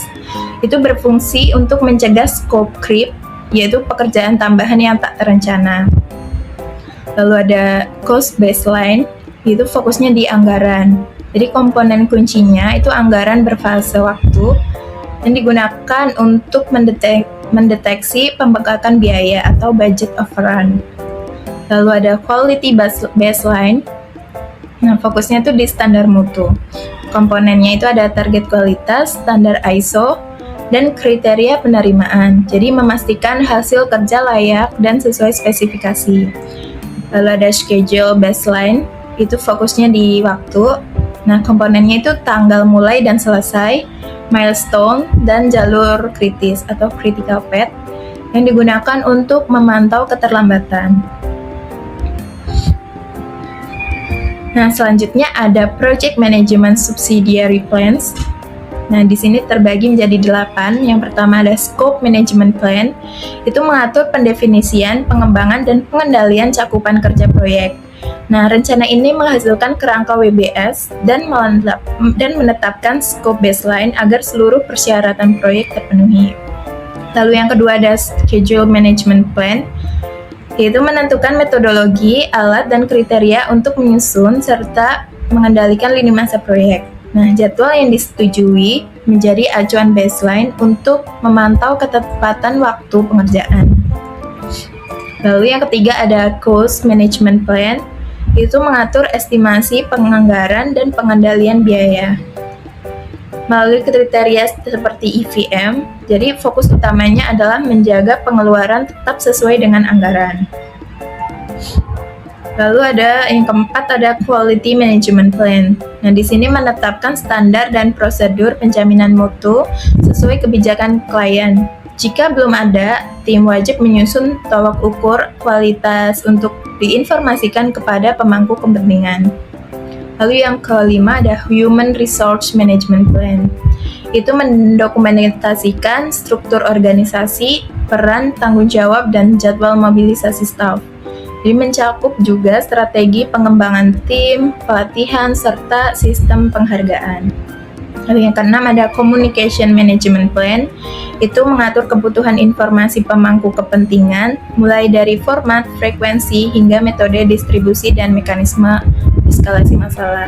Itu berfungsi untuk mencegah scope creep, yaitu pekerjaan tambahan yang tak terencana. Lalu ada cost baseline, itu fokusnya di anggaran. Jadi komponen kuncinya itu anggaran berfase waktu yang digunakan untuk mendeteksi pembengkakan biaya atau budget overrun. Lalu ada quality baseline. Nah, fokusnya itu di standar mutu. Komponennya itu ada target kualitas, standar ISO, dan kriteria penerimaan. Jadi memastikan hasil kerja layak dan sesuai spesifikasi. Lalu ada schedule baseline, itu fokusnya di waktu. Nah, komponennya itu tanggal mulai dan selesai, milestone, dan jalur kritis atau critical path yang digunakan untuk memantau keterlambatan. Nah, selanjutnya ada Project Management Subsidiary Plans. Nah, di sini terbagi menjadi 8. Yang pertama ada Scope Management Plan. Itu mengatur pendefinisian, pengembangan, dan pengendalian cakupan kerja proyek. Nah, rencana ini menghasilkan kerangka WBS dan menetapkan scope baseline agar seluruh persyaratan proyek terpenuhi. Lalu yang kedua ada Schedule Management Plan, yaitu menentukan metodologi, alat, dan kriteria untuk menyusun serta mengendalikan lini masa proyek. Nah, jadwal yang disetujui menjadi acuan baseline untuk memantau ketepatan waktu pengerjaan. Lalu yang ketiga ada Cost Management Plan, itu mengatur estimasi penganggaran dan pengendalian biaya. Melalui kriteria seperti EVM, jadi fokus utamanya adalah menjaga pengeluaran tetap sesuai dengan anggaran. Lalu ada yang keempat ada Quality Management Plan. Nah, di sini menetapkan standar dan prosedur penjaminan mutu sesuai kebijakan klien. Jika belum ada, tim wajib menyusun tolok ukur kualitas untuk diinformasikan kepada pemangku kepentingan. Lalu yang kelima ada Human Resource Management Plan. Itu mendokumentasikan struktur organisasi, peran, tanggung jawab, dan jadwal mobilisasi staf. Jadi mencakup juga strategi pengembangan tim, pelatihan, serta sistem penghargaan. Lalu yang keenam ada Communication Management Plan. Itu mengatur kebutuhan informasi pemangku kepentingan, mulai dari format, frekuensi, hingga metode distribusi dan mekanisme eskalasi masalah.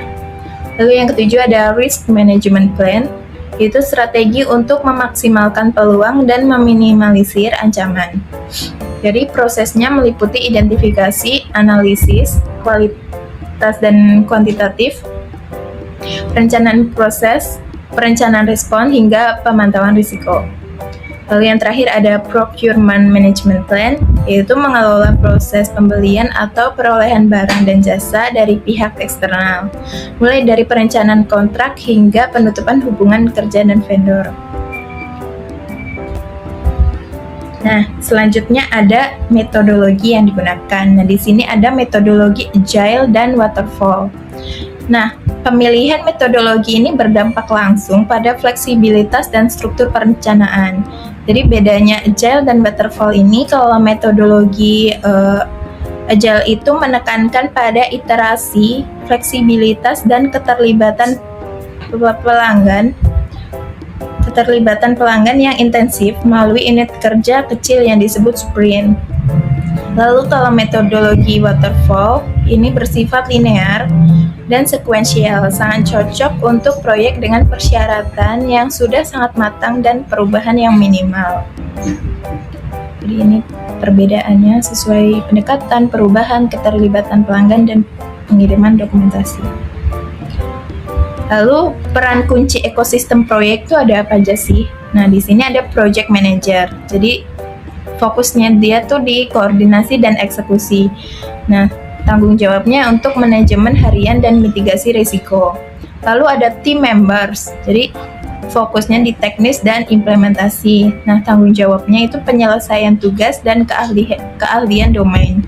Lalu yang ketujuh ada Risk Management Plan. Itu strategi untuk memaksimalkan peluang dan meminimalisir ancaman. Jadi prosesnya meliputi identifikasi, analisis, kualitas dan kuantitatif, perencanaan proses, perencanaan respon, hingga pemantauan risiko. Lalu yang terakhir ada Procurement Management Plan, yaitu mengelola proses pembelian atau perolehan barang dan jasa dari pihak eksternal, mulai dari perencanaan kontrak hingga penutupan hubungan kerja dan vendor. Nah, selanjutnya ada metodologi yang digunakan. Nah, di sini ada metodologi Agile dan Waterfall. Nah, pemilihan metodologi ini berdampak langsung pada fleksibilitas dan struktur perencanaan. Jadi bedanya Agile dan Waterfall ini, kalau metodologi Agile itu menekankan pada iterasi, fleksibilitas, dan keterlibatan pelanggan yang intensif melalui unit kerja kecil yang disebut sprint. Lalu kalau metodologi Waterfall ini bersifat linear dan sekuensial, sangat cocok untuk proyek dengan persyaratan yang sudah sangat matang dan perubahan yang minimal. Jadi ini perbedaannya sesuai pendekatan, perubahan, keterlibatan pelanggan, dan pengiriman dokumentasi. Lalu peran kunci ekosistem proyek itu ada apa aja sih? Nah, di sini ada project manager. Jadi fokusnya dia tuh di koordinasi dan eksekusi. Nah, tanggung jawabnya untuk manajemen harian dan mitigasi risiko. Lalu ada team members. Jadi fokusnya di teknis dan implementasi. Nah, tanggung jawabnya itu penyelesaian tugas dan keahlian domain.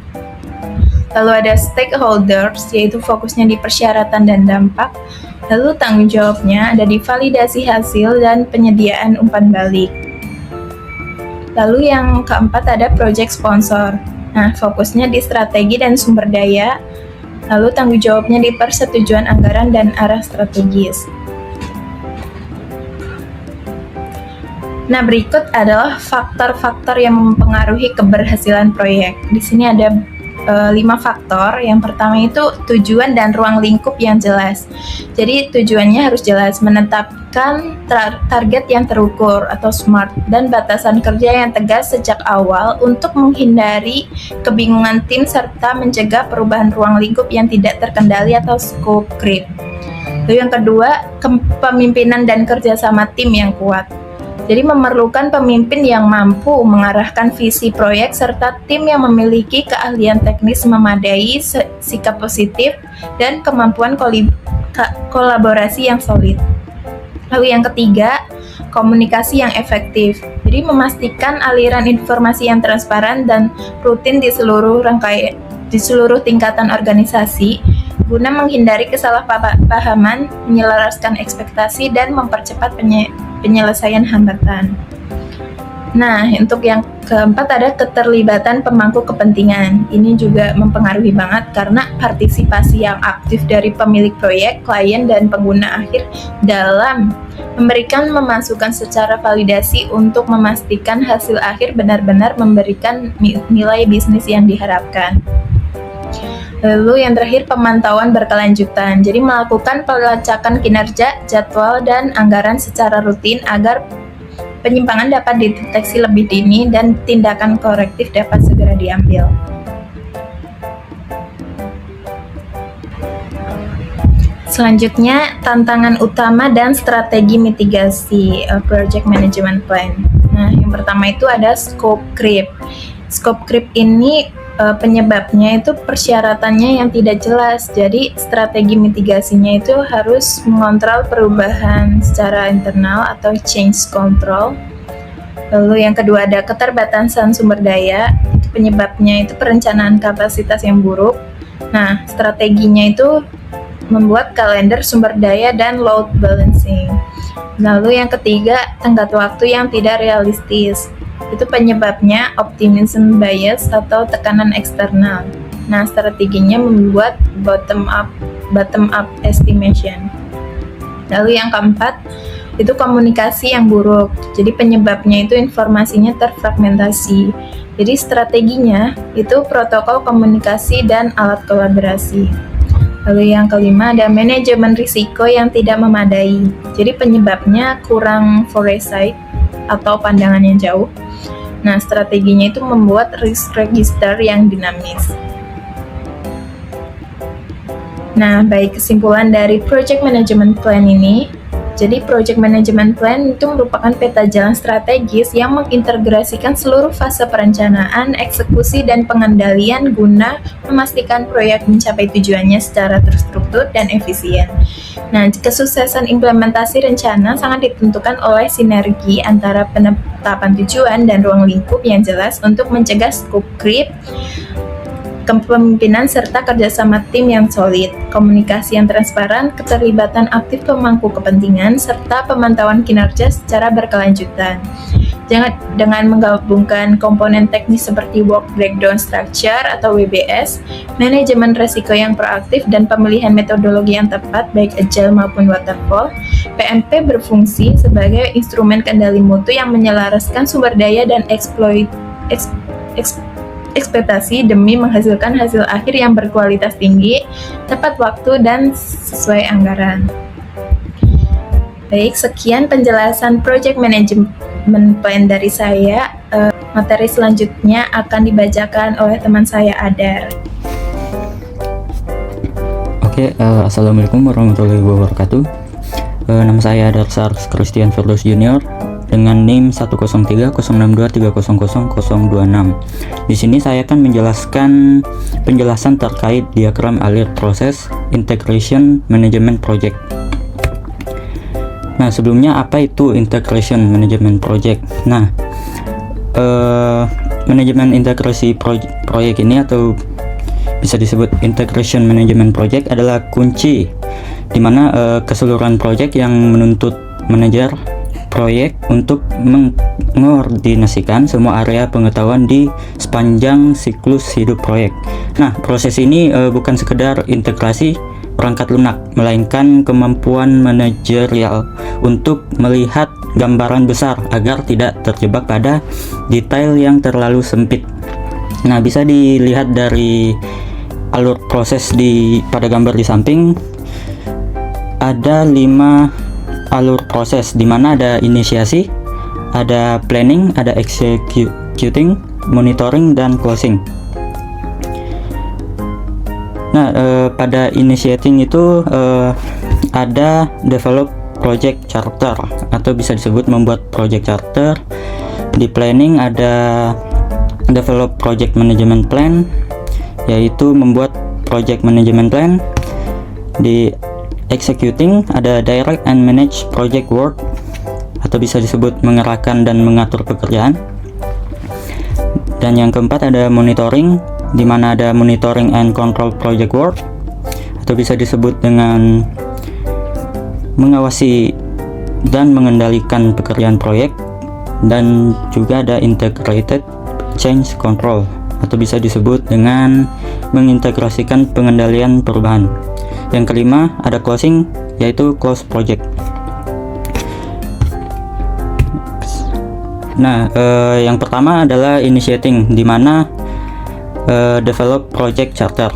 Lalu ada stakeholders, yaitu fokusnya di persyaratan dan dampak. Lalu tanggung jawabnya ada di validasi hasil dan penyediaan umpan balik. Lalu yang keempat ada project sponsor. Nah, fokusnya di strategi dan sumber daya. Lalu tanggung jawabnya di persetujuan anggaran dan arah strategis. Nah, berikut adalah faktor-faktor yang mempengaruhi keberhasilan proyek. Di sini ada 5 faktor. Yang pertama itu tujuan dan ruang lingkup yang jelas. Jadi tujuannya harus jelas, menetapkan target yang terukur atau SMART, dan batasan kerja yang tegas sejak awal untuk menghindari kebingungan tim serta mencegah perubahan ruang lingkup yang tidak terkendali atau scope creep. Lalu yang kedua, kepemimpinan dan kerjasama tim yang kuat. Jadi memerlukan pemimpin yang mampu mengarahkan visi proyek serta tim yang memiliki keahlian teknis memadai, sikap positif, dan kemampuan kolaborasi yang solid. Lalu yang ketiga, komunikasi yang efektif. Jadi memastikan aliran informasi yang transparan dan rutin di seluruh tingkatan organisasi guna menghindari kesalahpahaman, menyelaraskan ekspektasi, dan mempercepat penyelesaian hambatan. Nah, untuk yang keempat ada keterlibatan pemangku kepentingan. Ini juga mempengaruhi banget karena partisipasi yang aktif dari pemilik proyek, klien, dan pengguna akhir dalam memasukkan secara validasi untuk memastikan hasil akhir benar-benar memberikan nilai bisnis yang diharapkan. Lalu yang terakhir, pemantauan berkelanjutan. Jadi melakukan pelacakan kinerja, jadwal, dan anggaran secara rutin agar penyimpangan dapat dideteksi lebih dini dan tindakan korektif dapat segera diambil. Selanjutnya, tantangan utama dan strategi mitigasi project management plan. Nah, yang pertama itu ada scope creep. Scope creep ini penyebabnya itu persyaratannya yang tidak jelas. Jadi strategi mitigasinya itu harus mengontrol perubahan secara internal atau change control. Lalu yang kedua ada keterbatasan sumber daya. Penyebabnya itu perencanaan kapasitas yang buruk. Nah, strateginya itu membuat kalender sumber daya dan load balancing. Lalu yang ketiga, tenggat waktu yang tidak realistis. Itu penyebabnya optimism bias atau tekanan eksternal. Nah, strateginya membuat bottom up estimation. Lalu yang keempat, itu komunikasi yang buruk. Jadi penyebabnya itu informasinya terfragmentasi. Jadi strateginya itu protokol komunikasi dan alat kolaborasi. Lalu yang kelima ada manajemen risiko yang tidak memadai. Jadi penyebabnya kurang foresight atau pandangan yang jauh. Nah, strateginya itu membuat risk register yang dinamis. Nah, baik kesimpulan dari project management plan ini. Jadi project management plan itu merupakan peta jalan strategis yang mengintegrasikan seluruh fase perencanaan, eksekusi, dan pengendalian guna memastikan proyek mencapai tujuannya secara terstruktur dan efisien. Nah, kesuksesan implementasi rencana sangat ditentukan oleh sinergi antara penetapan tujuan dan ruang lingkup yang jelas untuk mencegah scope creep, kepemimpinan serta kerjasama tim yang solid, komunikasi yang transparan, keterlibatan aktif pemangku kepentingan, serta pemantauan kinerja secara berkelanjutan. Dengan menggabungkan komponen teknis seperti work breakdown structure atau WBS, manajemen risiko yang proaktif, dan pemilihan metodologi yang tepat baik agile maupun waterfall, PMP berfungsi sebagai instrumen kendali mutu yang menyelaraskan sumber daya dan ekspektasi demi menghasilkan hasil akhir yang berkualitas tinggi, tepat waktu, dan sesuai anggaran. Baik, sekian penjelasan project management plan dari saya. Materi selanjutnya akan dibacakan oleh teman saya, Adar. Oke, assalamualaikum warahmatullahi wabarakatuh. Nama saya Adar Sars Christian Firdaus Junior dengan NIM 1030623000026. Di sini saya akan menjelaskan penjelasan terkait diagram alir proses integration management project. Nah, sebelumnya apa itu integration management project? Nah, manajemen integrasi proyek ini atau bisa disebut integration management project adalah kunci di mana keseluruhan proyek yang menuntut manajer proyek untuk mengkoordinasikan semua area pengetahuan di sepanjang siklus hidup proyek. Nah, proses ini bukan sekedar integrasi perangkat lunak, melainkan kemampuan manajerial untuk melihat gambaran besar agar tidak terjebak pada detail yang terlalu sempit. Nah, bisa dilihat dari alur proses pada gambar di samping. Ada 5 alur proses, di mana ada inisiasi, ada planning, ada executing, monitoring, dan closing. Nah, pada initiating itu ada develop project charter, atau bisa disebut membuat project charter. Di planning ada develop project management plan, yaitu membuat project management plan. Di executing ada direct and manage project work, atau bisa disebut mengerahkan dan mengatur pekerjaan. Dan yang keempat ada monitoring, di mana ada monitoring and control project work, atau bisa disebut dengan mengawasi dan mengendalikan pekerjaan proyek. Dan juga ada integrated change control, atau bisa disebut dengan mengintegrasikan pengendalian perubahan. Yang kelima ada closing, yaitu close project. Nah, yang pertama adalah initiating, di mana develop project charter.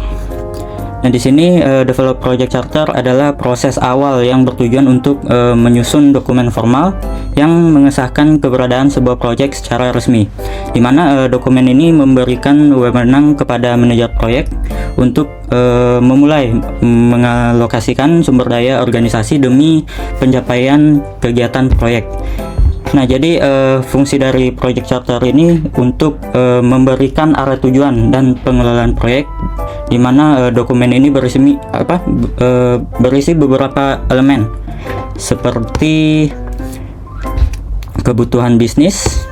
Nah, di sini develop project charter adalah proses awal yang bertujuan untuk menyusun dokumen formal yang mengesahkan keberadaan sebuah proyek secara resmi, di mana dokumen ini memberikan wewenang kepada manajer proyek untuk memulai mengalokasikan sumber daya organisasi demi pencapaian kegiatan proyek. Nah, jadi fungsi dari project charter ini untuk memberikan arah tujuan dan pengelolaan proyek, di mana dokumen ini berisi beberapa elemen seperti kebutuhan bisnis,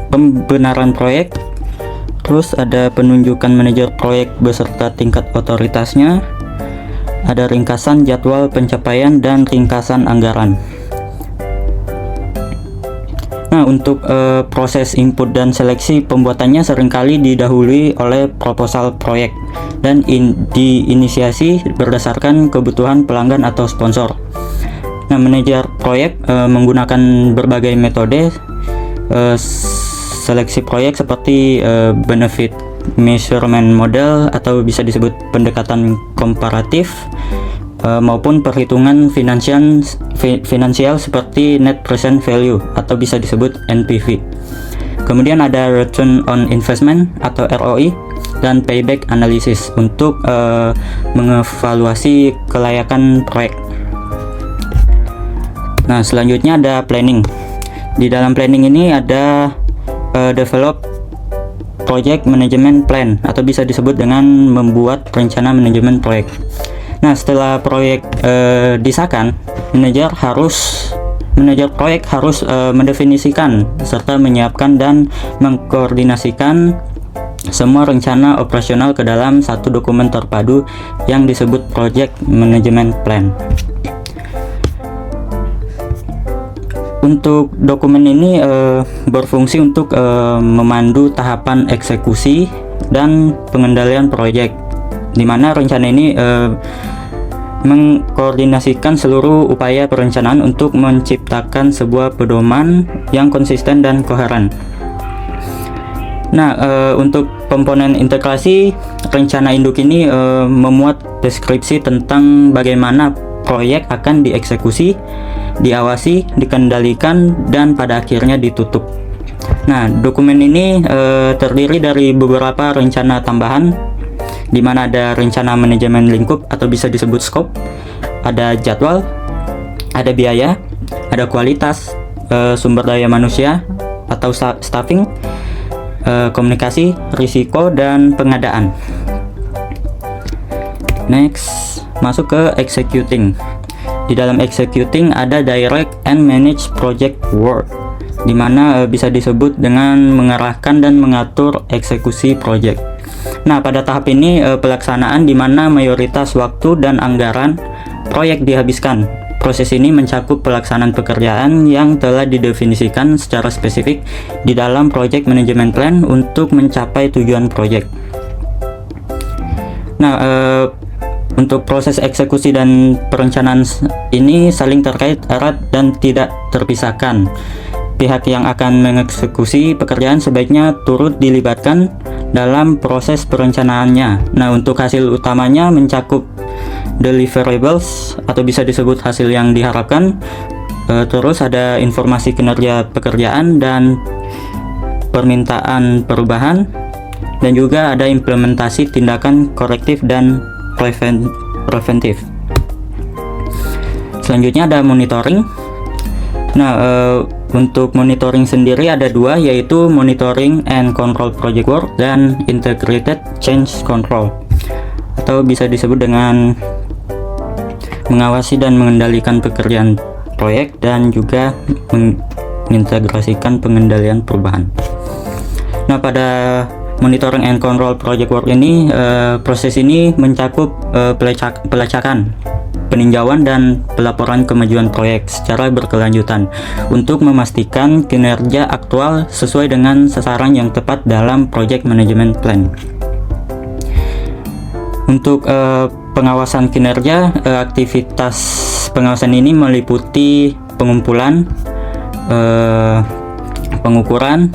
pembenaran proyek, terus ada penunjukan manajer proyek beserta tingkat otoritasnya, ada ringkasan jadwal pencapaian dan ringkasan anggaran. Nah, untuk proses input dan seleksi pembuatannya seringkali didahului oleh proposal proyek dan diinisiasi berdasarkan kebutuhan pelanggan atau sponsor. Nah, manajer proyek menggunakan berbagai metode seleksi proyek seperti benefit measurement model, atau bisa disebut pendekatan komparatif, maupun perhitungan finansial seperti net present value, atau bisa disebut NPV. Kemudian ada return on investment atau ROI, dan payback analysis untuk mengevaluasi kelayakan proyek. Nah, selanjutnya ada planning. Di dalam planning ini ada develop project management plan, atau bisa disebut dengan membuat rencana manajemen proyek. Nah, setelah proyek disahkan, manajer proyek harus mendefinisikan serta menyiapkan dan mengkoordinasikan semua rencana operasional ke dalam satu dokumen terpadu yang disebut project management plan. Untuk dokumen ini berfungsi untuk memandu tahapan eksekusi dan pengendalian proyek, di mana rencana ini mengkoordinasikan seluruh upaya perencanaan untuk menciptakan sebuah pedoman yang konsisten dan koheren. Nah, untuk komponen integrasi, rencana induk ini memuat deskripsi tentang bagaimana proyek akan dieksekusi, diawasi, dikendalikan, dan pada akhirnya ditutup. Nah, dokumen ini terdiri dari beberapa rencana tambahan, di mana ada rencana manajemen lingkup atau bisa disebut scope, ada jadwal, ada biaya, ada kualitas, sumber daya manusia atau staffing, komunikasi, risiko, dan pengadaan. Next, masuk ke executing. Di dalam executing ada direct and manage project work, di mana bisa disebut dengan mengarahkan dan mengatur eksekusi project. Nah, pada tahap ini pelaksanaan di mana mayoritas waktu dan anggaran proyek dihabiskan. Proses ini mencakup pelaksanaan pekerjaan yang telah didefinisikan secara spesifik di dalam project management plan untuk mencapai tujuan proyek. Nah, untuk proses eksekusi dan perencanaan ini saling terkait erat dan tidak terpisahkan. pihak yang akan mengeksekusi pekerjaan sebaiknya turut dilibatkan dalam proses perencanaannya. Nah, untuk hasil utamanya mencakup deliverables atau bisa disebut hasil yang diharapkan, terus ada informasi kinerja pekerjaan dan permintaan perubahan, dan juga ada implementasi tindakan korektif dan preventif. Selanjutnya ada monitoring. Nah, untuk monitoring sendiri ada dua, yaitu monitoring and control project work dan integrated change control, atau bisa disebut dengan mengawasi dan mengendalikan pekerjaan proyek dan juga mengintegrasikan pengendalian perubahan. Nah, pada monitoring and control project work ini, proses ini mencakup pelacakan, peninjauan, dan pelaporan kemajuan proyek secara berkelanjutan untuk memastikan kinerja aktual sesuai dengan sasaran yang tepat dalam project management plan. Untuk pengawasan kinerja, aktivitas pengawasan ini meliputi pengumpulan, pengukuran,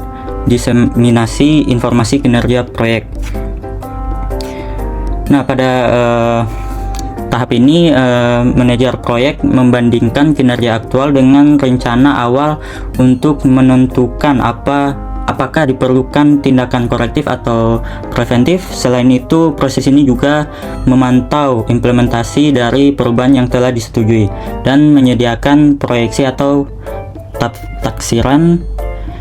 diseminasi informasi kinerja proyek. Nah, pada tahap ini manajer proyek membandingkan kinerja aktual dengan rencana awal untuk menentukan apakah diperlukan tindakan korektif atau preventif. Selain itu, proses ini juga memantau implementasi dari perubahan yang telah disetujui dan menyediakan proyeksi atau taksiran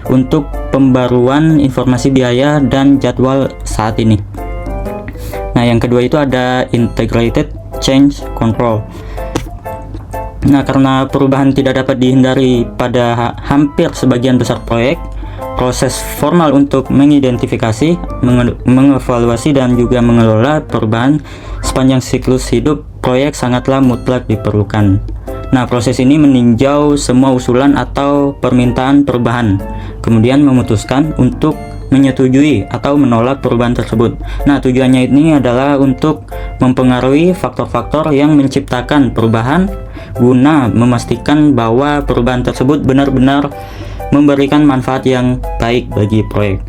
untuk pembaruan informasi biaya dan jadwal saat ini. Nah, yang kedua itu ada integrated change control. Nah, karena perubahan tidak dapat dihindari pada hampir sebagian besar proyek, proses formal untuk mengidentifikasi, mengevaluasi, dan juga mengelola perubahan sepanjang siklus hidup proyek sangatlah mutlak diperlukan. Nah, proses ini meninjau semua usulan atau permintaan perubahan, kemudian memutuskan untuk menyetujui atau menolak perubahan tersebut. Nah, tujuannya ini adalah untuk mempengaruhi faktor-faktor yang menciptakan perubahan guna memastikan bahwa perubahan tersebut benar-benar memberikan manfaat yang baik bagi proyek.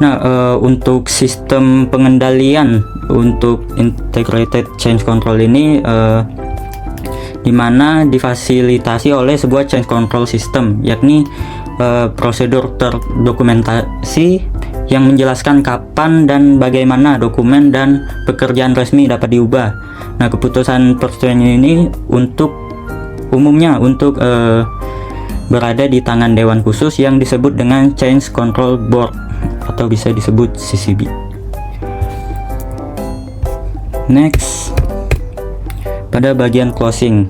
Nah, untuk sistem pengendalian untuk integrated change control ini dimana difasilitasi oleh sebuah change control system, yakni prosedur terdokumentasi yang menjelaskan kapan dan bagaimana dokumen dan pekerjaan resmi dapat diubah. Nah, keputusan persetujuan ini umumnya untuk berada di tangan dewan khusus yang disebut dengan Change Control Board atau bisa disebut CCB. Next, pada bagian closing,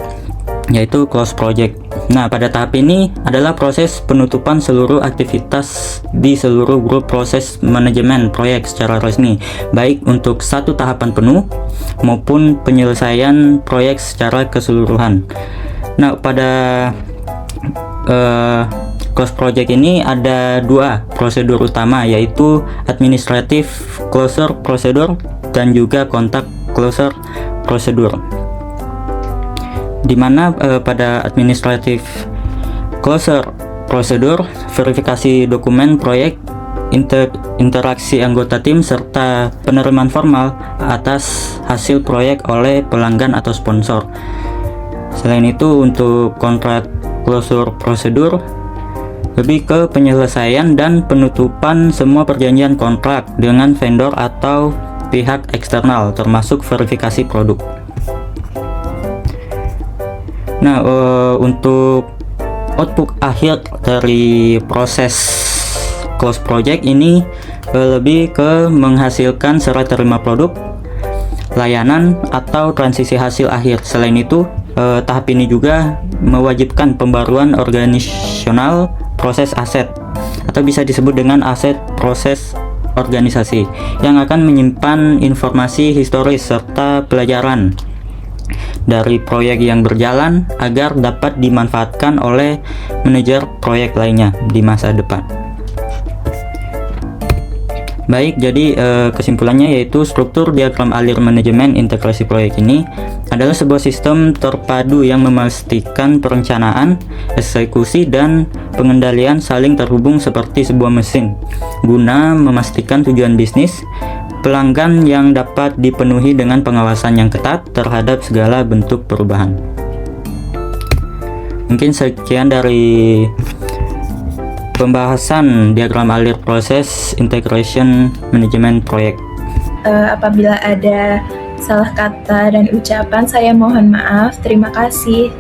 yaitu close project. Nah, pada tahap ini adalah proses penutupan seluruh aktivitas di seluruh grup proses manajemen proyek secara resmi, baik untuk satu tahapan penuh maupun penyelesaian proyek secara keseluruhan. Nah, pada close project ini ada dua prosedur utama, yaitu administrative closure procedure dan juga contact closure procedure. Di mana pada administrative closure procedure, verifikasi dokumen proyek, interaksi anggota tim, serta penerimaan formal atas hasil proyek oleh pelanggan atau sponsor. Selain itu, untuk contract closure procedure lebih ke penyelesaian dan penutupan semua perjanjian kontrak dengan vendor atau pihak eksternal, termasuk verifikasi produk. Nah, untuk output akhir dari proses close project ini lebih ke menghasilkan serah terima produk, layanan, atau transisi hasil akhir. Selain itu, tahap ini juga mewajibkan pembaruan organisasional proses aset, atau bisa disebut dengan aset proses organisasi, yang akan menyimpan informasi historis serta pelajaran dari proyek yang berjalan agar dapat dimanfaatkan oleh manajer proyek lainnya di masa depan. Baik, jadi kesimpulannya yaitu struktur diagram alir manajemen integrasi proyek ini adalah sebuah sistem terpadu yang memastikan perencanaan, eksekusi, dan pengendalian saling terhubung seperti sebuah mesin guna memastikan tujuan bisnis pelanggan yang dapat dipenuhi dengan pengawasan yang ketat terhadap segala bentuk perubahan. Mungkin sekian dari pembahasan diagram alir proses integration manajemen proyek. Apabila ada salah kata dan ucapan, saya mohon maaf. Terima kasih.